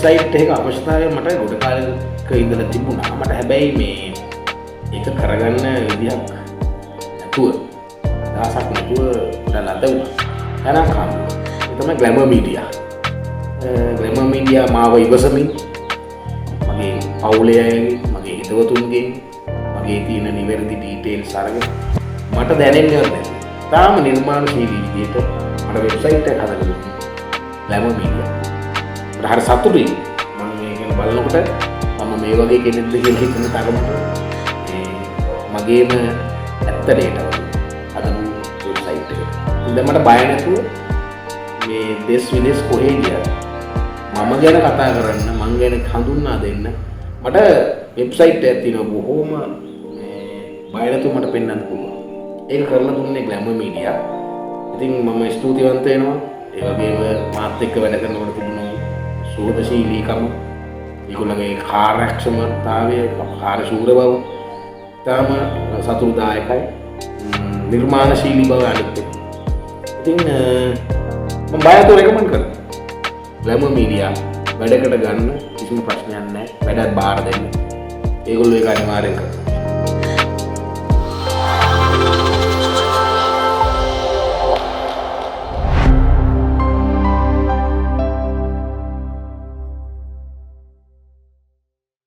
Website එක අවශ්‍යතාවය මට ගොඩ කාලයක ඉඳලා තිබුණා. මට හැබැයි මේ ඒක කරගන්න විදිහක් නැතුව දහසක් නැතුව ලද වුණා. තරම් කාම. ඒ තමයි ග්ලැමර් මීඩියා. ග්ලැමර් මීඩියා මාව ඉවසමින් මගේ පවුලේ මගේ හිතවතුන්ගෙන් මගේ තියෙන නිවැරදි ඩීටේල්ස් අරගෙන මට දැනෙන්නේ නැහැ. තාම නිර්මාණශීලී විදිහට මට වෙබ්සයිට් එකක් හදලා දුන්නා. Glamour media. මට හරි සතුටුයි. මම මේක බලනකොට මම මේ වගේ කෙනෙක්ද කියලා හිතන තරමට මගේම ඇත්ත ඩේටා හදපු වෙබ්සයිට් එක. ඉතින් මට බය නැතුව මේ දෙස් විදේශ කොහේ ගියත් මම ගැන කතා කරන්න මං ගැන හඳුන්වා දෙන්න මට වෙබ්සයිට් එකක් තියෙනවා බොහොම බය නැතුව මට පෙන්වන්න පුළුවන්. ඒක කරලා දුන්නේ ග්ලැමර් මීඩියා. ඉතින් මම ස්තුතිවන්ත වෙනවා. ඒ වගේම මාත් එක්ක වැඩ කරනකොට තිබුණු සෝදශීලීකම, ඒගොල්ලන්ගේ කාර්යක්ෂමතාවය, කාර්යශූර බව තාම සතුටුදායකයි. නිර්මාණශීලී බව අනිත් එක. ඉතින් මම බයතු රෙකමන්ඩ් කරනවා. ග්ලැමර් මීඩියා වැඩකට ගන්න කිසිම ප්‍රශ්නයක් නැහැ. වැඩත් බාර දෙන්න. ඒගොල්ලෝ ඒක අනිවාර්යෙන් කරනවා.